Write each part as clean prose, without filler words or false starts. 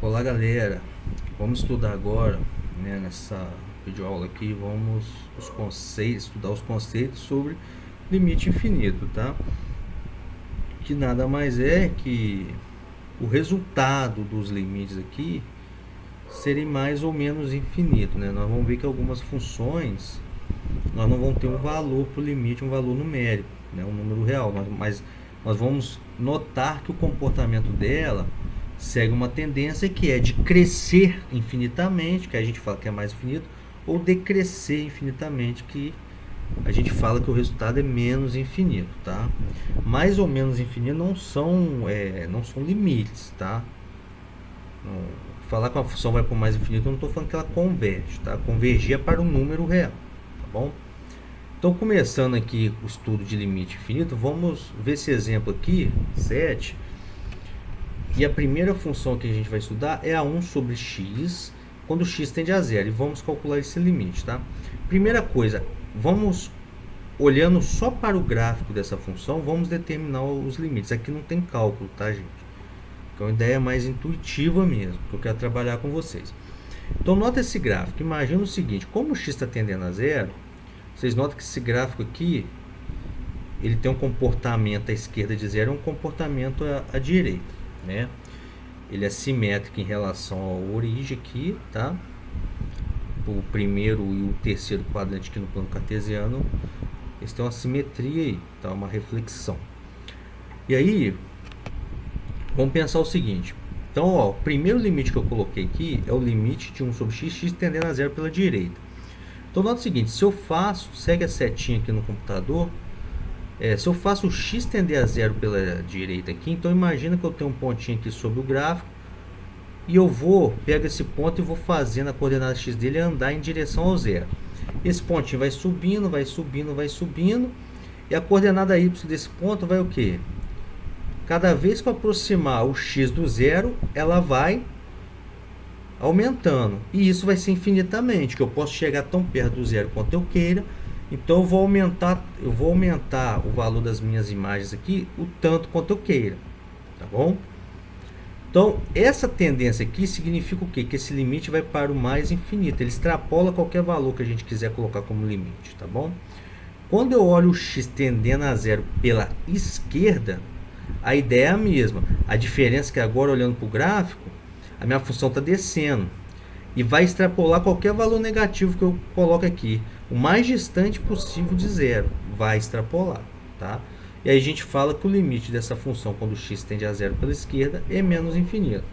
Olá galera, vamos estudar agora, né, nessa videoaula aqui, vamos estudar os conceitos sobre limite infinito, tá? Que nada mais é que o resultado dos limites aqui serem mais ou menos infinito, né? Nós vamos ver que algumas funções nós não vamos ter um valor para o limite, um valor numérico, né, um número real, mas nós vamos notar que o comportamento dela segue uma tendência que é de crescer infinitamente, que a gente fala que é mais infinito, ou decrescer infinitamente, que a gente fala que o resultado é menos infinito, tá? Mais ou menos infinito não são limites, tá? Falar que uma função vai para o mais infinito, eu não estou falando que ela converge, tá? Convergir é para um número real, tá bom? Então, começando aqui o estudo de limite infinito, vamos ver esse exemplo aqui, 7. E a primeira função que a gente vai estudar é a 1 sobre x, quando x tende a zero. E vamos calcular esse limite, tá? Primeira coisa, vamos, olhando só para o gráfico dessa função, vamos determinar os limites. Aqui não tem cálculo, tá, gente? Então, a ideia é mais intuitiva mesmo, que eu quero trabalhar com vocês. Então, nota esse gráfico. Imagina o seguinte, como o x está tendendo a zero, vocês notam que esse gráfico aqui, ele tem um comportamento à esquerda de zero e um comportamento à direita, né? Ele é simétrico em relação à origem aqui, tá? O primeiro e o terceiro quadrante aqui no plano cartesiano, eles têm uma simetria aí, tá? Uma reflexão. E aí, vamos pensar o seguinte. Então, ó, o primeiro limite que eu coloquei aqui é o limite de 1 sobre x, x tendendo a zero pela direita. Então, nota o seguinte, se eu faço, segue a setinha aqui no computador, se eu faço o x tender a zero pela direita aqui, então imagina que eu tenho um pontinho aqui sobre o gráfico, e eu pego esse ponto e vou fazendo a coordenada x dele andar em direção ao zero. Esse pontinho vai subindo, vai subindo, vai subindo, e a coordenada y desse ponto vai o quê? Cada vez que eu aproximar o x do zero, ela vai aumentando, e isso vai ser infinitamente, que eu posso chegar tão perto do zero quanto eu queira. Então eu vou aumentar o valor das minhas imagens aqui o tanto quanto eu queira, tá bom? Então essa tendência aqui significa o quê? Que esse limite vai para o mais infinito, ele extrapola qualquer valor que a gente quiser colocar como limite, tá bom? Quando eu olho o x tendendo a zero pela esquerda, a ideia é a mesma. A diferença é que agora, olhando para o gráfico, a minha função está descendo e vai extrapolar qualquer valor negativo que eu coloque aqui, o mais distante possível de zero, vai extrapolar, tá? E aí a gente fala que o limite dessa função, quando o x tende a zero pela esquerda, é menos infinito.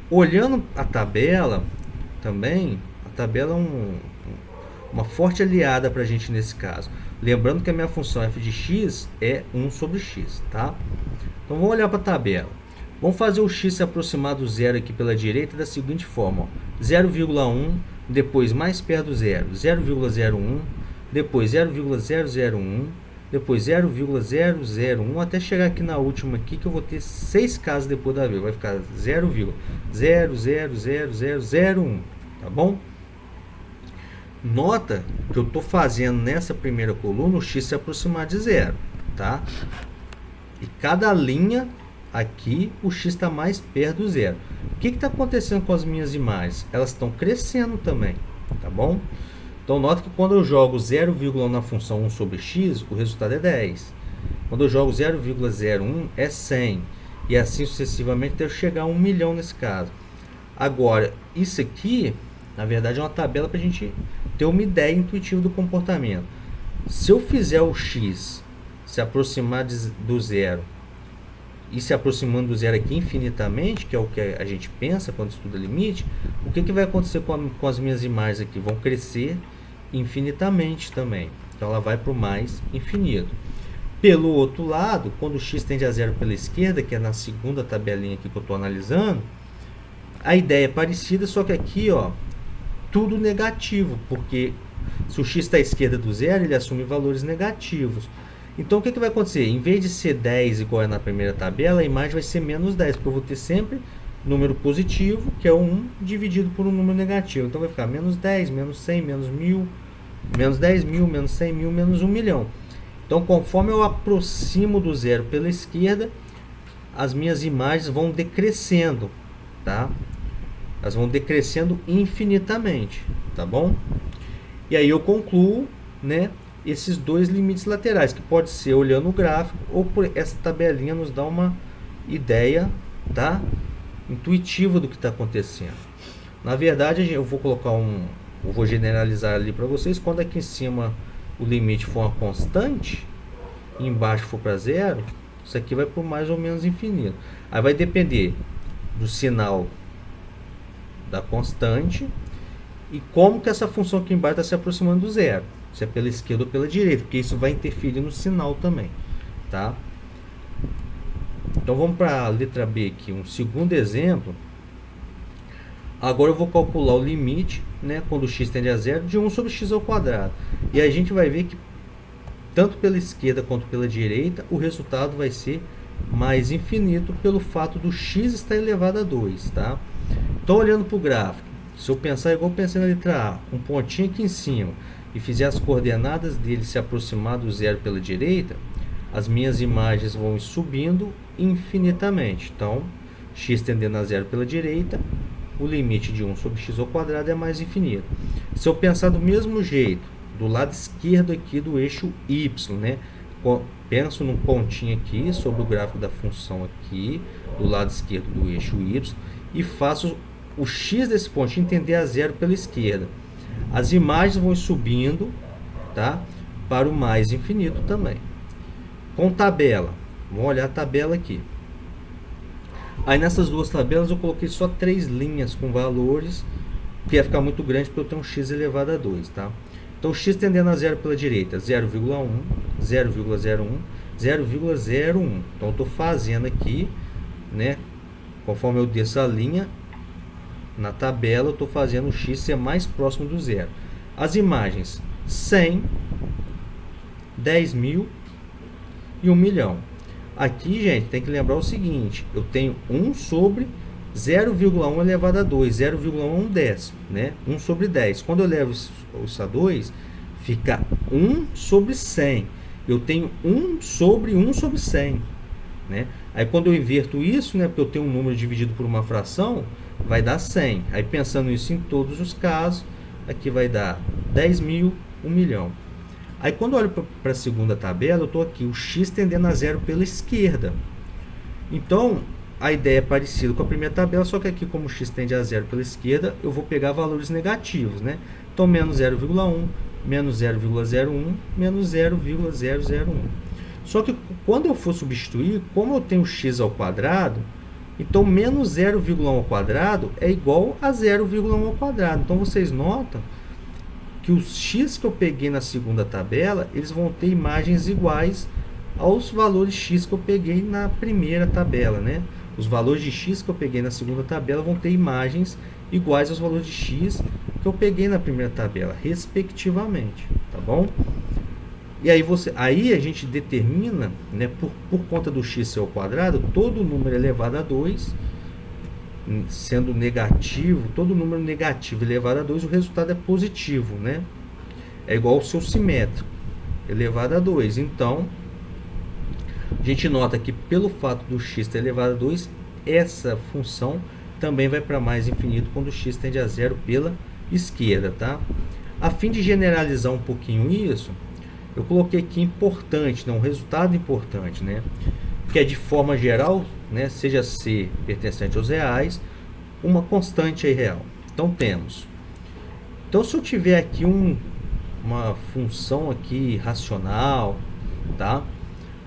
Olhando a tabela, também, a tabela é uma forte aliada para a gente nesse caso. Lembrando que a minha função f de x é 1 sobre x, tá? Então vamos olhar para a tabela. Vamos fazer o x se aproximar do zero aqui pela direita da seguinte forma, 0,1, depois mais perto do zero, 0,01, depois 0,001, depois 0,001, até chegar aqui na última aqui, que eu vou ter 6 casas depois da vírgula, vai ficar 0,0000001, tá bom? Nota que eu estou fazendo nessa primeira coluna o x se aproximar de zero, tá? E cada linha aqui o x está mais perto do zero. O que está acontecendo com as minhas imagens? Elas estão crescendo também, tá bom? Então nota que quando eu jogo 0,1 na função 1 sobre x, o resultado é 10. Quando eu jogo 0,01 é 100. E assim sucessivamente até eu chegar a 1 milhão nesse caso. Agora, isso aqui, na verdade, é uma tabela para a gente ter uma ideia intuitiva do comportamento. Se eu fizer o x se aproximar do zero, e se aproximando do zero aqui infinitamente, que é o que a gente pensa quando estuda limite, o que vai acontecer com as minhas imagens aqui? Vão crescer infinitamente também. Então ela vai para o mais infinito. Pelo outro lado, quando o x tende a zero pela esquerda, que é na segunda tabelinha aqui que eu estou analisando, a ideia é parecida, só que aqui, ó, tudo negativo, porque se o x está à esquerda do zero, ele assume valores negativos. Então, o que vai acontecer? Em vez de ser 10 igual é na primeira tabela, a imagem vai ser menos 10, porque eu vou ter sempre número positivo, que é o 1, dividido por um número negativo. Então, vai ficar menos 10, menos 100, menos 1000, menos 10 mil, menos 100 mil, menos 1 milhão. Então, conforme eu aproximo do zero pela esquerda, as minhas imagens vão decrescendo, tá? elas vão decrescendo infinitamente, tá bom? E aí eu concluo, né, esses dois limites laterais, que pode ser olhando o gráfico ou por essa tabelinha nos dá uma ideia, tá, intuitiva do que está acontecendo. Na verdade, eu vou colocar eu vou generalizar ali para vocês. Quando aqui em cima o limite for uma constante e embaixo for para zero, isso aqui vai por mais ou menos infinito. Aí vai depender do sinal da constante e como que essa função aqui embaixo está se aproximando do zero, se é pela esquerda ou pela direita, porque isso vai interferir no sinal também, tá? Então vamos para a letra B aqui, um segundo exemplo. Agora eu vou calcular o limite, né, quando x tende a zero, de 1 sobre x ao quadrado. E a gente vai ver que tanto pela esquerda quanto pela direita, o resultado vai ser mais infinito pelo fato do x estar elevado a 2, tá? Então, olhando para o gráfico, se eu pensar igual eu pensei na letra A, um pontinho aqui em cima, e fizer as coordenadas dele se aproximar do zero pela direita, as minhas imagens vão subindo infinitamente. Então, x tendendo a zero pela direita, o limite de 1 sobre x ao quadrado é mais infinito. Se eu pensar do mesmo jeito, do lado esquerdo aqui do eixo y, né? Penso num pontinho aqui sobre o gráfico da função aqui, do lado esquerdo do eixo y, e faço o x desse pontinho tender a zero pela esquerda. As imagens vão subindo, tá, para o mais infinito também. Com tabela, vamos olhar a tabela aqui. Aí nessas duas tabelas eu coloquei só 3 linhas com valores, que ia ficar muito grande porque eu tenho um x elevado a 2, tá? Então x tendendo a zero pela direita, 0,1, 0,01, 0,01. Então eu estou fazendo aqui, né, conforme eu desço a linha, na tabela eu estou fazendo o x ser mais próximo do zero. As imagens 100, 10.000 e 1 milhão. Aqui, gente, tem que lembrar o seguinte, eu tenho 1 sobre 0,1 elevado a 2, 0,1 é um décimo, né? 1 sobre 10. Quando eu levo isso a 2, fica 1 sobre 100. Eu tenho 1 sobre 100, né? Aí quando eu inverto isso, né, porque eu tenho um número dividido por uma fração, vai dar 100. Aí pensando isso em todos os casos, aqui vai dar 10.000, 1 milhão. Aí quando eu olho para a segunda tabela, eu estou aqui, o x tendendo a zero pela esquerda. Então, a ideia é parecida com a primeira tabela, só que aqui, como o x tende a zero pela esquerda, eu vou pegar valores negativos, né? Então, menos 0,1, menos 0,01, menos 0,001. Só que quando eu for substituir, como eu tenho x ao quadrado, então menos 0,1 ao quadrado é igual a 0,1 ao quadrado. Então, vocês notam que os x que eu peguei na segunda tabela, eles vão ter imagens iguais aos valores x que eu peguei na primeira tabela, né? Os valores de x que eu peguei na segunda tabela vão ter imagens iguais aos valores de x que eu peguei na primeira tabela, respectivamente, tá bom? E aí a gente determina, né, por conta do x ser ao quadrado, todo número elevado a 2, sendo negativo, todo número negativo elevado a 2, o resultado é positivo, né? É igual ao seu simétrico, elevado a 2. Então, a gente nota que pelo fato do x ter elevado a 2, essa função também vai para mais infinito quando o x tende a zero pela esquerda, tá? A fim de generalizar um pouquinho isso, eu coloquei aqui importante, né? Um resultado importante, né? Que é de forma geral, né, seja C pertencente aos reais, uma constante aí real. Então temos. Então se eu tiver aqui uma função aqui racional, tá?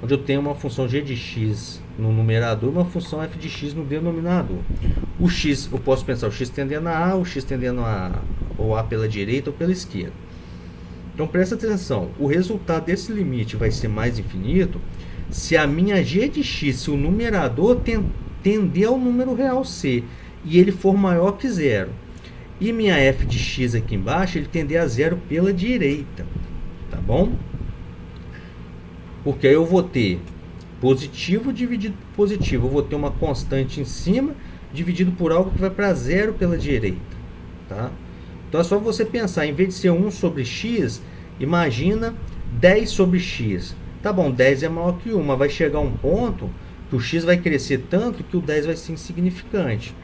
Onde eu tenho uma função g de x no numerador, uma função f de x no denominador. O x, eu posso pensar o x tendendo a A, o x tendendo a ou A pela direita ou pela esquerda. Então presta atenção, o resultado desse limite vai ser mais infinito se a minha g de x, se o numerador tender ao número real c, e ele for maior que zero. E minha f de x aqui embaixo, ele tender a zero pela direita, tá bom? Porque aí eu vou ter positivo dividido por positivo, eu vou ter uma constante em cima, dividido por algo que vai para zero pela direita, tá? Então é só você pensar, em vez de ser 1 sobre x, imagina 10 sobre x. Tá bom, 10 é maior que 1, mas vai chegar um ponto que o x vai crescer tanto que o 10 vai ser insignificante,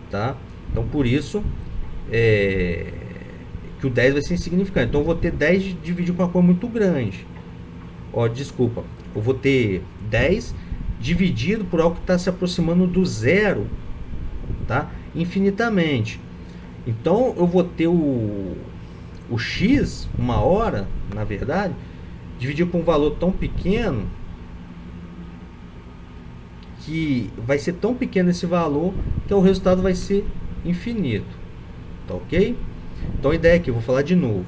tá? Então, por isso que o 10 vai ser insignificante. Então, eu vou ter 10 dividido com uma coisa muito grande. Ó, desculpa. Eu vou ter 10 dividido por algo que está se aproximando do zero, tá? Infinitamente. Então, eu vou ter o x, uma hora, na verdade, dividido por um valor tão pequeno, que vai ser tão pequeno esse valor, que o resultado vai ser infinito. Tá ok? Então a ideia aqui, eu vou falar de novo.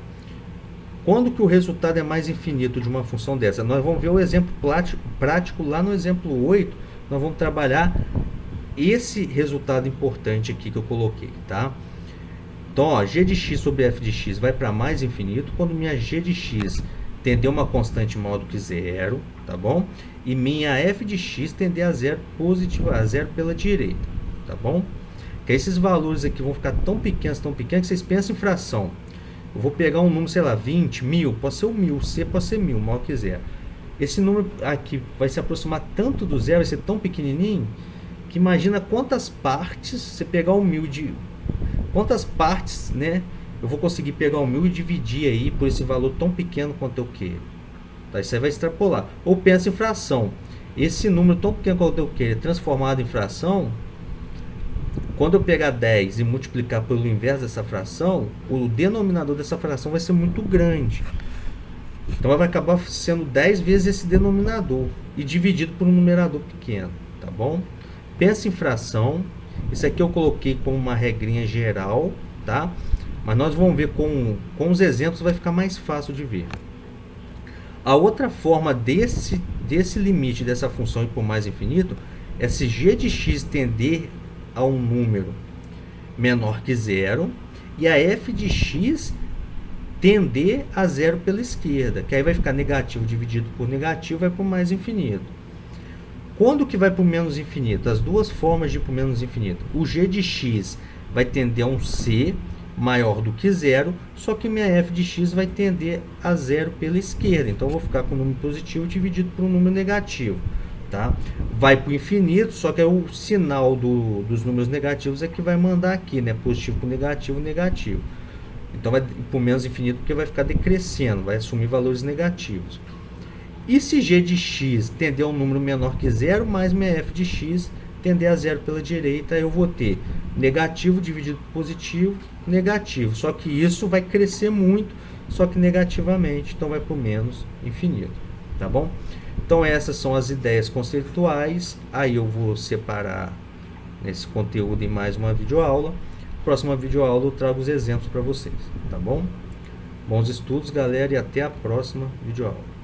Quando que o resultado é mais infinito de uma função dessa? Nós vamos ver o exemplo prático lá no exemplo 8. Nós vamos trabalhar esse resultado importante aqui que eu coloquei, tá? Então, ó, g de x sobre f de x vai para mais infinito quando minha g de x tender uma constante maior do que zero, tá bom? E minha f de x tender a zero positiva, a zero pela direita, tá bom? Que esses valores aqui vão ficar tão pequenos, que vocês pensam em fração. Eu vou pegar um número, sei lá, 20, 1000, pode ser o 1000, c pode ser 1000, maior que zero. Esse número aqui vai se aproximar tanto do zero, vai ser tão pequenininho, que imagina quantas partes, você pegar o 1000 de... Quantas partes, né, eu vou conseguir pegar o 1000 e dividir aí por esse valor tão pequeno quanto eu quero. Tá? Isso aí vai extrapolar. Ou pensa em fração. Esse número tão pequeno quanto eu quero, transformado em fração, quando eu pegar 10 e multiplicar pelo inverso dessa fração, o denominador dessa fração vai ser muito grande. Então vai acabar sendo 10 vezes esse denominador e dividido por um numerador pequeno, tá bom? Pensa em fração. Isso aqui eu coloquei como uma regrinha geral, tá? Mas nós vamos ver com os exemplos, vai ficar mais fácil de ver. A outra forma desse limite dessa função ir por mais infinito é se g de x tender a um número menor que zero e a f de x tender a zero pela esquerda, que aí vai ficar negativo dividido por negativo, vai para o mais infinito. Quando que vai para o menos infinito? As duas formas de ir para o menos infinito. O g de x vai tender a um c maior do que zero, só que minha f de x vai tender a zero pela esquerda. Então, eu vou ficar com um número positivo dividido por um número negativo. Tá? Vai para o infinito, só que é o sinal dos números negativos é que vai mandar aqui, né? Positivo com negativo, negativo. Então, vai para o menos infinito porque vai ficar decrescendo, vai assumir valores negativos. E se g de x tender a um número menor que zero, mais minha f de x tender a zero pela direita, eu vou ter negativo dividido por positivo, negativo. Só que isso vai crescer muito, só que negativamente, então vai para o menos infinito. Tá bom? Então essas são as ideias conceituais. Aí eu vou separar esse conteúdo em mais uma videoaula. Próxima videoaula eu trago os exemplos para vocês. Tá bom? Bons estudos, galera, e até a próxima videoaula.